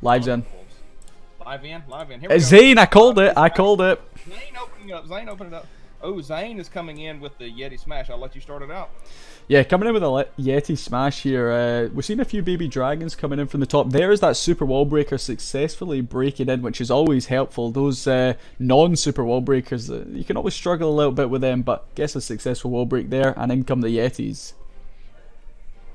Live's in. Live in. Here we go. Zane, I called it. I called it. Zane opening up. Zane opening up. Oh, Zane is coming in with the Yeti Smash. I'll let you start it out. Yeah, coming in with a Yeti Smash here. We've seen a few baby dragons coming in from the top. There's that super wall breaker successfully breaking in, which is always helpful. Those non-super wall breakers, you can always struggle a little bit with them, but guess a successful wall break there, and in come the Yetis.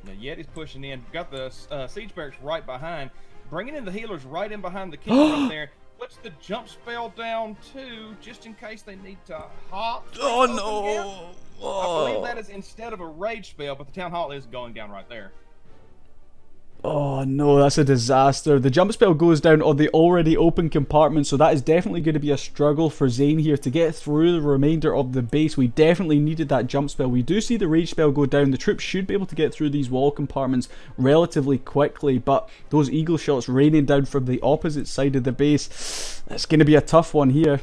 The Yeti's pushing in. Got the Siege Barracks right behind. Bringing in the healers right in behind the king right there. Puts the jump spell down too, just in case they need to hop. Oh no! I believe that is instead of a rage spell, but the town hall is going down right there. Oh no, that's a disaster. The jump spell goes down on the already open compartment, so that is definitely going to be a struggle for Zane here to get through the remainder of the base. We definitely needed that jump spell. We do see the rage spell go down. The troops should be able to get through these wall compartments relatively quickly, but those eagle shots raining down from the opposite side of the base, that's going to be a tough one here.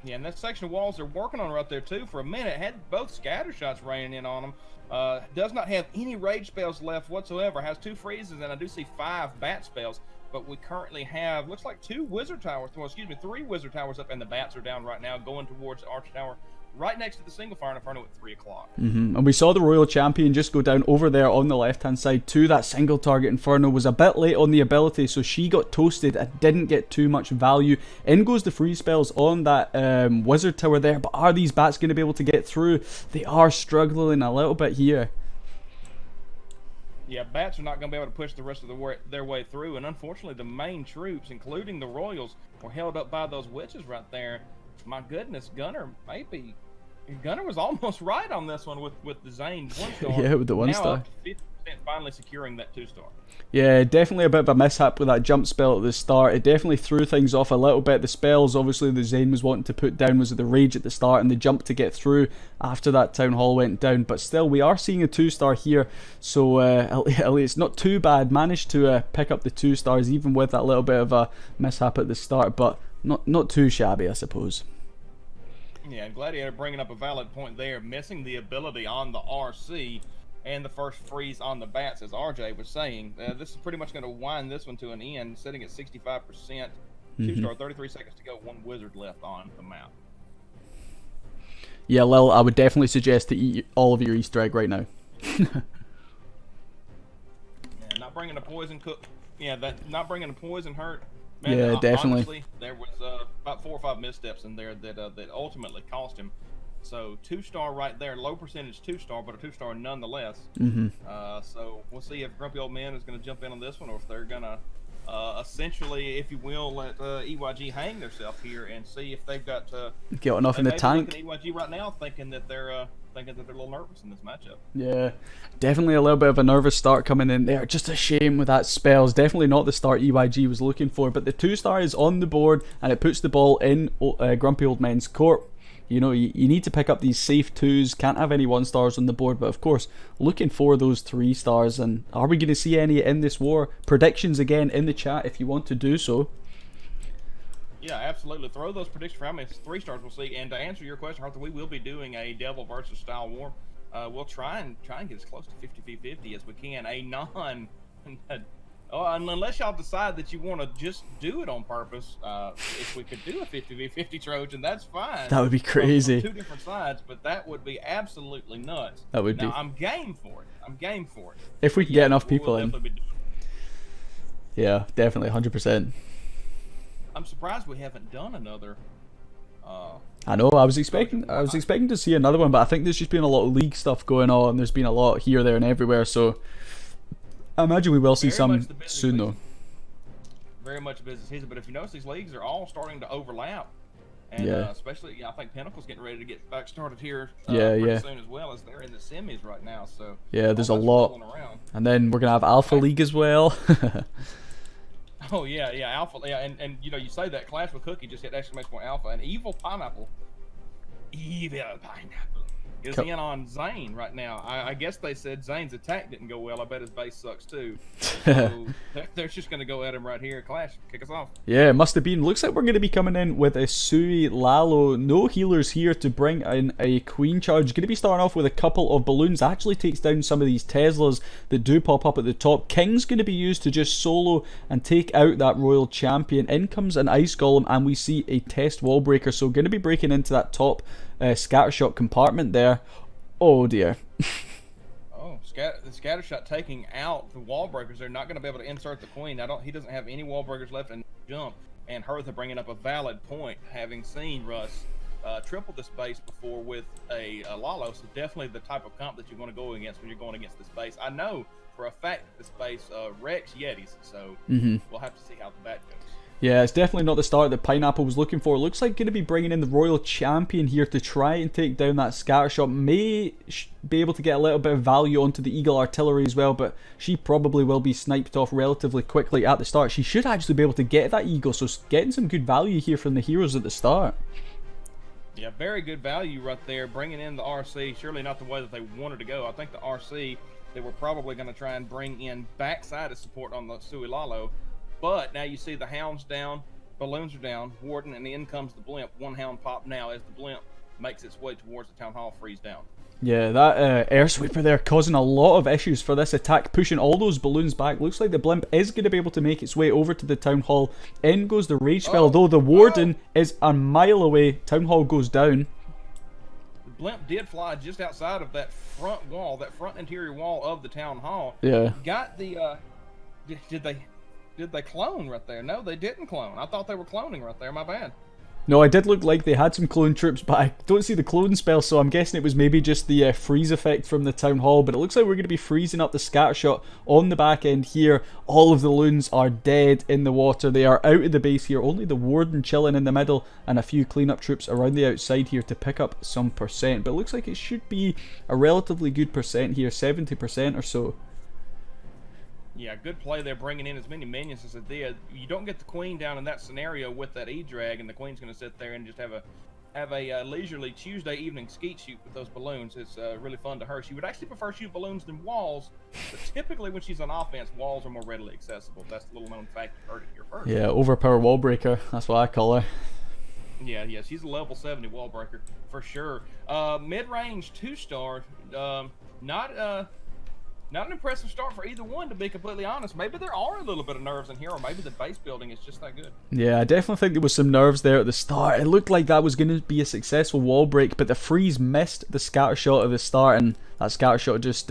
Yeah, and that section of walls they're working on right there too. For a minute, had both scatter shots raining in on them. Does not have any rage spells left whatsoever. Has 2 freezes, and I do see 5 bat spells. But we currently have, looks like 2 wizard towers. Well, excuse me, 3 wizard towers up, and the bats are down right now, going towards Arch Tower, right next to the single fire inferno at 3 o'clock. And we saw the Royal Champion just go down over there on the left hand side to that single target inferno. Was a bit late on the ability, so she got toasted and didn't get too much value. In goes the free spells on that wizard tower there, but are these bats going to be able to get through? They are struggling a little bit here. Yeah, bats are not going to be able to push the rest of their way through, and unfortunately the main troops, including the Royals, were held up by those witches right there. My goodness, Gunner was almost right on this one with the Zane 1-star. Yeah, with the 1-star. Now up to 50% finally securing that 2-star. Yeah, definitely a bit of a mishap with that jump spell at the start. It definitely threw things off a little bit. The spells, obviously, the Zane was wanting to put down was the rage at the start and the jump to get through after that town hall went down. But still, we are seeing a 2-star here, so at least not too bad. Managed to pick up the 2 stars even with that little bit of a mishap at the start, but not too shabby, I suppose. Yeah, and Gladiator bringing up a valid point there, missing the ability on the RC and the first freeze on the bats, as RJ was saying. This is pretty much going to wind this one to an end, sitting at 65%. 2-star, 33 seconds to go, 1 wizard left on the map. Yeah, Lil, I would definitely suggest to eat all of your Easter egg right now. Yeah, not bringing a poison cook. Yeah, not bringing a poison hurt. Man, yeah, definitely. Honestly, there was about 4 or 5 missteps in there that ultimately cost him. So 2-star right there, low percentage 2-star, but a 2-star nonetheless. So we'll see if Grumpy Old Man is going to jump in on this one, or if they're going to essentially, if you will, let EYG hang themselves here and see if they've got get enough in the tank. Looking at EYG right now, thinking that they're a little nervous in this matchup. Yeah, definitely a little bit of a nervous start coming in there. Just a shame with that spells. Definitely not the start EYG was looking for, but the 2-star is on the board and it puts the ball in Grumpy Old Man's court. You know, you need to pick up these safe 2s. Can't have any 1-stars on the board, but of course, looking for those 3-stars. And are we going to see any in this war? Predictions again in the chat if you want to do so. Yeah, absolutely. Throw those predictions for how many 3-stars we'll see. And to answer your question, Arthur, we will be doing a Devil versus Style war. We'll try and get as close to 50-50 as we can. Unless y'all decide that you want to just do it on purpose, if we could do a 50-50 Trojan, that's fine. That would be crazy. From 2 different sides, but that would be absolutely nuts. That would be. Now, I'm game for it. If we can get enough people in. Yeah, definitely, 100%. I'm surprised we haven't done another. I know. I was expecting to see another one, but I think there's just been a lot of league stuff going on. There's been a lot here, there, and everywhere. So I imagine we will see some soon, though. Very much a business season, but if you notice, these leagues are all starting to overlap, and especially, I think Pinnacle's getting ready to get back started here pretty soon as well, as they're in the semis right now. So yeah, there's a lot, and then we're gonna have Alpha League as well. Oh yeah, Alpha, and you know, you say that Clash with Cookie just hit exclamation point Alpha, and Evil Pineapple. is in on Zane right now. I guess they said Zane's attack didn't go well. I bet his base sucks too. So they're just going to go at him right here. Clash, kick us off. Yeah, it must have been. Looks like we're going to be coming in with a Sui Lalo. No healers here to bring in a Queen charge. Going to be starting off with a couple of balloons. Actually takes down some of these Teslas that do pop up at the top. King's going to be used to just solo and take out that Royal Champion. In comes an Ice Golem and we see a Test Wall Breaker. So going to be breaking into that top Scattershot compartment there. Oh dear. Oh, the Scattershot taking out the wall breakers. They're not going to be able to insert the Queen. He doesn't have any wall breakers left and jump. And Hertha bringing up a valid point, having seen Russ triple this base before with a Lalo. So definitely the type of comp that you want to go against when you're going against this base. I know for a fact that this base wrecks Yetis, so we'll have to see how that goes. Yeah, it's definitely not the start that Pineapple was looking for. Looks like going to be bringing in the Royal Champion here to try and take down that Scattershot. May be able to get a little bit of value onto the Eagle Artillery as well, but she probably will be sniped off relatively quickly at the start. She should actually be able to get that Eagle, so getting some good value here from the heroes at the start. Yeah, very good value right there, bringing in the RC. Surely not the way that they wanted to go. I think the RC, they were probably going to try and bring in backside of support on the Sui Lalo. But now you see the Hound's down, Balloons are down, Warden, and in comes the Blimp. One Hound pop now as the Blimp makes its way towards the Town Hall, freeze down. Yeah, that air sweeper there causing a lot of issues for this attack, pushing all those balloons back. Looks like the Blimp is going to be able to make its way over to the Town Hall. In goes the Rage Spell, though the Warden is a mile away. Town Hall goes down. The Blimp did fly just outside of that front wall, that front interior wall of the Town Hall. Yeah. Got the, Did they clone right there? No, they didn't clone. I thought they were cloning right there. My bad. No, it did look like they had some clone troops, but I don't see the clone spell, so I'm guessing it was maybe just the freeze effect from the Town Hall. But it looks like we're going to be freezing up the Scattershot on the back end here. All of the loons are dead in the water. They are out of the base here. Only the Warden chilling in the middle and a few cleanup troops around the outside here to pick up some percent. But it looks like it should be a relatively good percent here, 70% or so. Yeah, good play there, bringing in as many minions as it did. You don't get the Queen down in that scenario with that E-Drag, and the Queen's going to sit there and just have a leisurely Tuesday evening skeet shoot with those balloons. It's really fun to her. She would actually prefer shoot balloons than walls, but typically when she's on offense, walls are more readily accessible. That's the little known fact you heard it here first. Yeah, overpower wall breaker. That's what I call her. Yeah, she's a level 70 wall breaker for sure. Mid-range 2-star, not an impressive start for either one, to be completely honest. Maybe there are a little bit of nerves in here, or maybe the base building is just that good. Yeah, I definitely think there was some nerves there at the start. It looked like that was going to be a successful wall break, but the freeze missed the Scattershot at the start, and that Scattershot just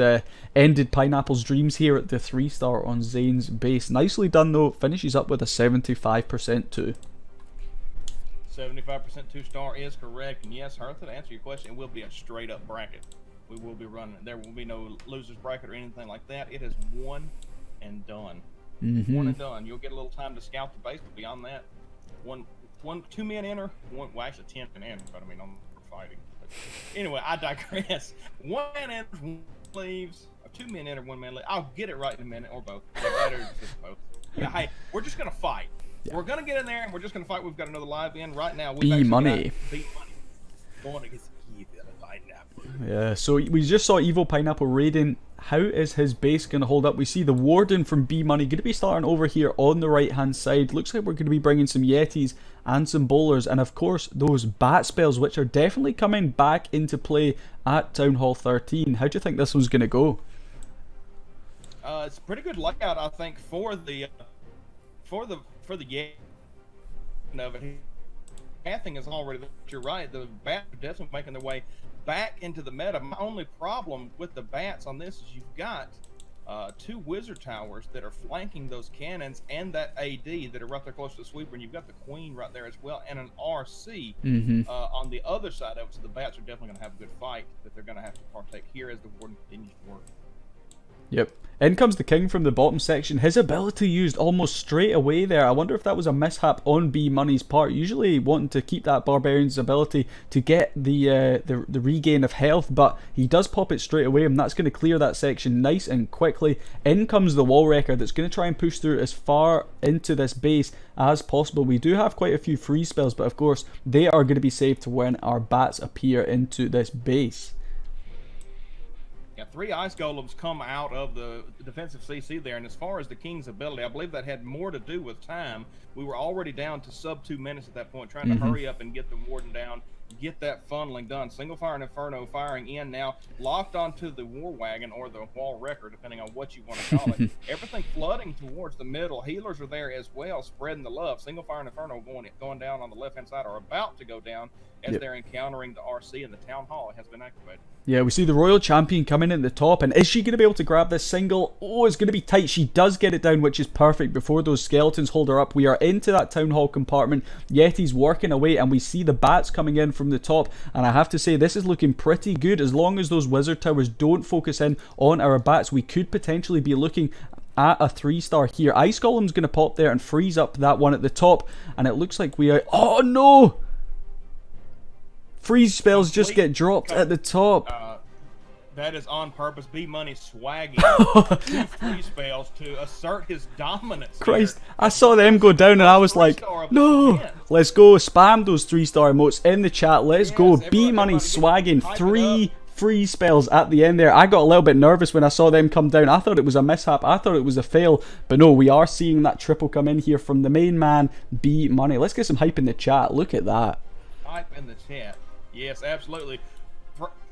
ended Pineapple's dreams here at the 3-star on Zane's base. Nicely done, though. Finishes up with a 75% too. 75% 2-star is correct, and yes, Hertha, to answer your question, it will be a straight-up bracket. We will be running. There will be no loser's bracket or anything like that. It is one and done. One and done. You'll get a little time to scout the base, but beyond that, two men enter. Well, actually 10 men enter, but I mean, I'm fighting. But anyway, I digress. 1 man enters, 1 leaves. 2 men enter, 1 man leaves. I'll get it right in a minute, or both. Both. Yeah, hey, we're just gonna fight. Yeah. We're gonna get in there and we're just gonna fight. We've got another live in right now. B Money. Going against Evil Pineapple. Yeah, so we just saw Evil Pineapple raiding. How is his base going to hold up? We see the Warden from B Money going to be starting over here on the right hand side. Looks like we're going to be bringing some Yetis and some bowlers, and of course those bat spells, which are definitely coming back into play at Town Hall 13. How do you think this one's going to go? It's a pretty good layout, I think, for the Yeti of it. Pathing is already there. You're right. The bats are definitely making their way back into the meta. My only problem with the bats on this is you've got 2 wizard towers that are flanking those cannons and that AD that are right there close to the sweeper, and you've got the Queen right there as well, and an RC on the other side of it. So the bats are definitely going to have a good fight that they're going to have to partake here as the Warden continues to work. Yep. In comes the King from the bottom section. His ability used almost straight away there. I wonder if that was a mishap on B Money's part. Usually wanting to keep that Barbarian's ability to get the regain of health, but he does pop it straight away, and that's going to clear that section nice and quickly. In comes the Wall Wrecker that's going to try and push through as far into this base as possible. We do have quite a few free spells, but of course they are going to be saved to when our bats appear into this base. Yeah, 3 ice golems come out of the defensive CC there, and as far as the King's ability, I believe that had more to do with time. We were already down to sub 2 minutes at that point, trying to hurry up and get the Warden down, get that funneling done. Single fire and Inferno firing in now, locked onto the War Wagon or the Wall Wrecker, depending on what you want to call it. Everything flooding towards the middle. Healers are there as well, spreading the love. Single fire and Inferno going down on the left-hand side, or about to go down as they're encountering the RC, and the Town Hall has been activated. Yeah, we see the Royal Champion coming in at the top, and is she going to be able to grab this single? Oh, it's going to be tight. She does get it down, which is perfect before those skeletons hold her up. We are into that Town Hall compartment. Yeti's working away, and we see the bats coming in from the top, and I have to say, this is looking pretty good. As long as those Wizard Towers don't focus in on our bats, we could potentially be looking at a 3-star here. Ice Golem's going to pop there and freeze up that one at the top, and it looks like we are... Oh, no! Freeze spells just get dropped at the top. That is on purpose. B-Money swagging 2 freeze spells to assert his dominance. Christ, I saw them go down and I was like, no, let's go. Spam those 3-star emotes in the chat. Let's go. B-Money swagging 3 freeze spells at the end there. I got a little bit nervous when I saw them come down. I thought it was a mishap. I thought it was a fail. But no, we are seeing that triple come in here from the main man, B-Money. Let's get some hype in the chat. Look at that. Hype in the chat. Yes, absolutely.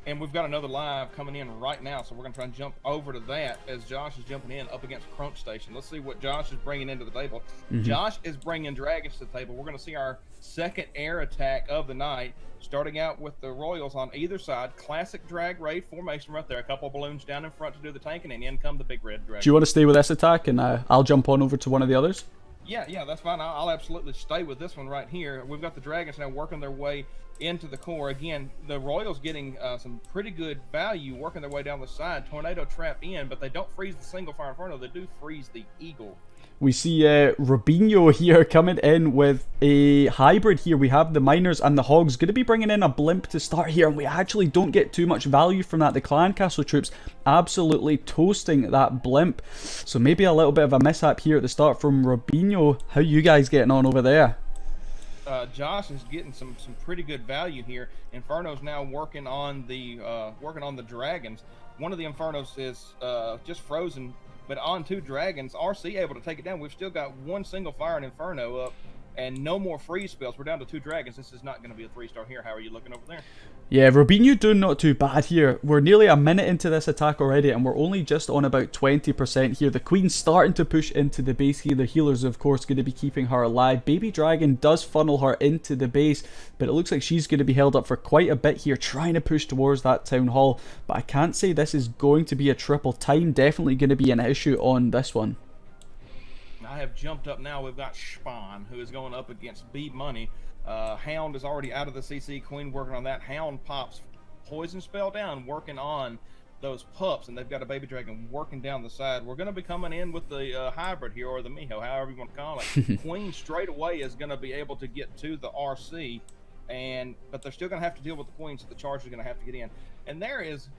And we've got another live coming in right now, so we're going to try and jump over to that as Josh is jumping in up against Crunch Station. Let's see what Josh is bringing into the table. Josh is bringing dragons to the table. We're going to see our second air attack of the night, starting out with the Royals on either side. Classic drag raid formation right there. A couple balloons down in front to do the tanking, and in come the big red dragon. Do you want to stay with this attack, and I'll jump on over to one of the others? Yeah, that's fine. I'll absolutely stay with this one right here. We've got the dragons now working their way into the core. Again, the Royals getting some pretty good value working their way down the side. Tornado trap in, but they don't freeze the single fire inferno. They do freeze the eagle. We see Robinho here coming in with a hybrid here. We have the Miners and the Hogs. Going to be bringing in a blimp to start here, and we actually don't get too much value from that. The Clan Castle troops absolutely toasting that blimp. So maybe a little bit of a mishap here at the start from Robinho. How you guys getting on over there? Josh is getting some pretty good value here. Inferno's now working on the dragons. One of the Infernos is just frozen, but on 2 dragons. RC able to take it down. We've still got 1 single fire and Inferno up, and no more freeze spells. We're down to 2 dragons. This is not going to be a 3-star here. How are you looking over there? Yeah, Robinho doing not too bad here. We're nearly a minute into this attack already, and we're only just on about 20% here. The Queen's starting to push into the base here. The healers, of course, going to be keeping her alive. Baby Dragon does funnel her into the base, but it looks like she's going to be held up for quite a bit here, trying to push towards that Town Hall. But I can't say this is going to be a triple. Time definitely going to be an issue on this one. I have jumped up now. We've got Spawn, who is going up against B-Money. Hound is already out of the CC. Queen working on that. Hound pops poison spell down, working on those pups, and they've got a baby dragon working down the side. We're going to be coming in with the hybrid here, or the Miho, however you want to call it. Queen straight away is going to be able to get to the RC, but they're still going to have to deal with the Queen, so the charge is going to have to get in. And there is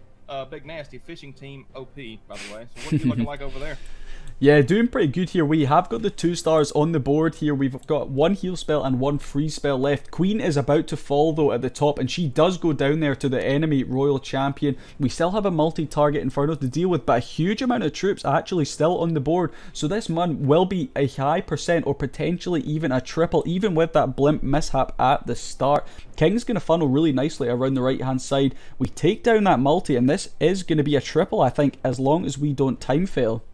Big Nasty Fishing Team OP, by the way. So what are you looking like over there? Yeah, doing pretty good here. We have got the 2 stars on the board here. We've got 1 heal spell and 1 freeze spell left. Queen is about to fall though at the top, and she does go down there to the enemy Royal Champion. We still have a multi-target Inferno to deal with, but a huge amount of troops actually still on the board. So this one will be a high percent, or potentially even a triple, even with that blimp mishap at the start. King's going to funnel really nicely around the right hand side. We take down that multi, and this is going to be a triple, I think, as long as we don't time fail.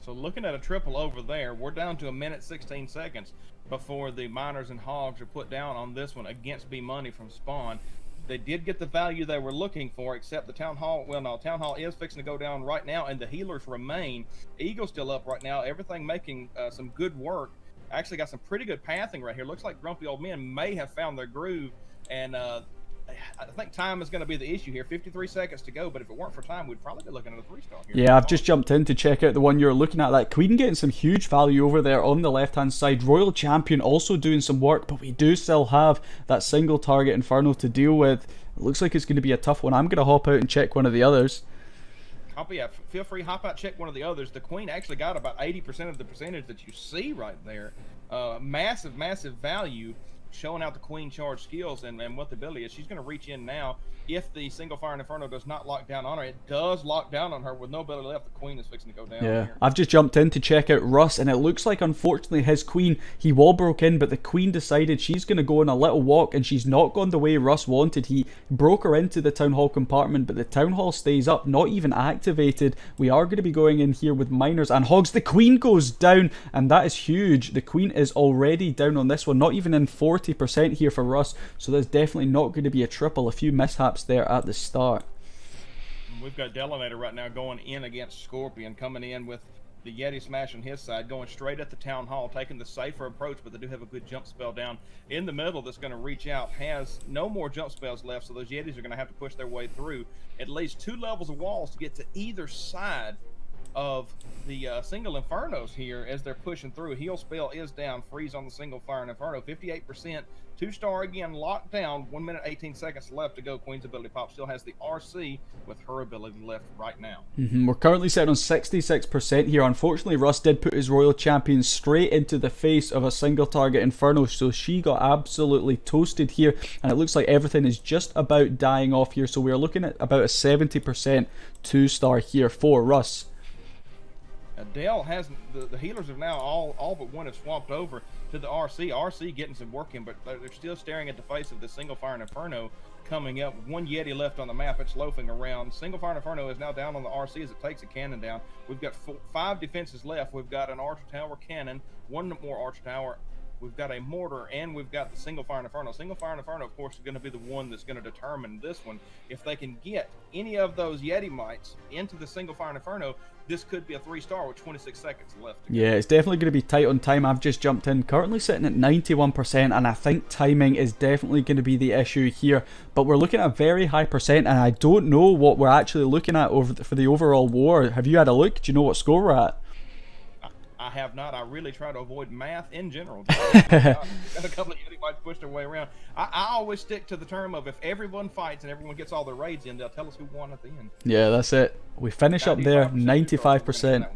So looking at a triple over there, we're down to 1 minute 16 seconds before the Miners and Hogs are put down on this one against B-Money from Spawn. They did get the value they were looking for, except the Town Hall. Well, no, Town Hall is fixing to go down right now, and the healers remain. Eagle's still up right now. Everything making some good work. Actually got some pretty good pathing right here. Looks like Grumpy Old Men may have found their groove, and I think time is going to be the issue here. 53 seconds to go, but if it weren't for time, we'd probably be looking at a 3-star here. Yeah, I've just jumped in to check out the one you're looking at. That Queen getting some huge value over there on the left-hand side. Royal Champion also doing some work, but we do still have that single target Inferno to deal with. It looks like it's going to be a tough one. I'm going to hop out and check one of the others. Yeah, feel free, hop out, check one of the others. The Queen actually got about 80% of the percentage that you see right there. Massive value. showing out the queen charge skills and what the ability is. She's going to reach in now. If the single fire inferno does not lock down on her, it does lock down on her with no ability left. The queen is fixing to go down. Yeah, here. I've just jumped in to check out Russ, and it looks like, unfortunately, his queen, he wall broke in, but the queen decided she's going to go on a little walk, and she's not gone the way Russ wanted. He broke her into the town hall compartment, but the town hall stays up, not even activated. We are going to be going in here with miners and hogs. The queen goes down, and that is huge. The queen is already down on this one, not even in 40% here for Russ, so there's definitely not going to be a triple. A few mishaps there at the start. We've got Delanator right now going in against Scorpion, coming in with the Yeti smash on his side, going straight at the town hall, taking the safer approach, but they do have a good jump spell down in the middle that's going to reach out. Has no more jump spells left, so those Yetis are going to have to push their way through at least 2 levels of walls to get to either side of the single infernos here as they're pushing through. Heal spell is down, freeze on the single fire and inferno, 58%, 2-star again, locked down, 1 minute 18 seconds left to go. Queen's ability pop still has the RC with her ability left right now. We're currently sitting on 66% here. Unfortunately, Russ did put his Royal Champion straight into the face of a single target inferno, so she got absolutely toasted here, and it looks like everything is just about dying off here, so we're looking at about a 70% 2-star here for Russ. Dell has the healers have now all but one have swapped over to the RC. RC getting some work in, but they're still staring at the face of the single fire and inferno coming up. One Yeti left on the map. It's loafing around. Single fire and inferno is now down on the RC as it takes a cannon down. We've got 5 defenses left. We've got an archer tower cannon, 1 more archer tower. We've got a mortar, and we've got the single fire and inferno. Single fire and inferno, of course, is going to be the one that's going to determine this one. If they can get any of those Yeti mites into the single fire and inferno, this could be a 3-star with 26 seconds left. Yeah, it's definitely going to be tight on time. I've just jumped in, currently sitting at 91%, and I think timing is definitely going to be the issue here. But we're looking at a very high percent, and I don't know what we're actually looking at for the overall war. Have you had a look? Do you know what score we're at? I have not. I really try to avoid math in general. Got a couple of Yeti mites pushed their way around. I always stick to the term of if everyone fights and everyone gets all their raids in, they'll tell us who won at the end. Yeah, that's it. We finish up there, 95%.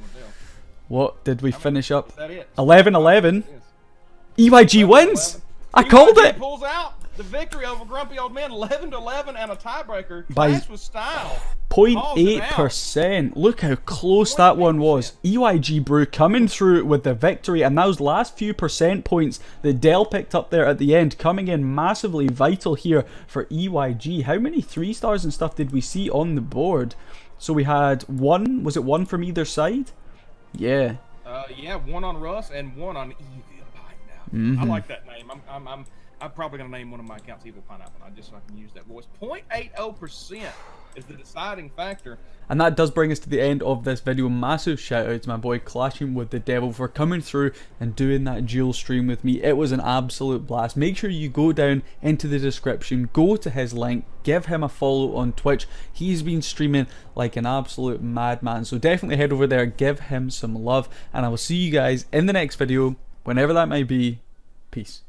What did we finish up? 11-11. EYG wins. I called it. Pulls out the victory over Grumpy Old Man, 11-11, and a tiebreaker. Clash with style. 0.8%. Look how close that one was. EYG Brew coming through with the victory, and those last few percent points that Dell picked up there at the end coming in massively vital here for EYG. How many 3-stars and stuff did we see on the board? So we had 1, was it 1 from either side? Yeah. Yeah, 1 on Russ and 1 on Evil Pineapple. I like that name. I'm probably gonna name one of my accounts Evil Pineapple, just so I can use that voice. 0.80% is the deciding factor. And that does bring us to the end of this video. Massive shout out to my boy Clashin With The Devil for coming through and doing that dual stream with me. It was an absolute blast. Make sure you go down into the description, go to his link, give him a follow on Twitch. He's been streaming like an absolute madman, so definitely head over there, give him some love, and I will see you guys in the next video, whenever that may be. Peace.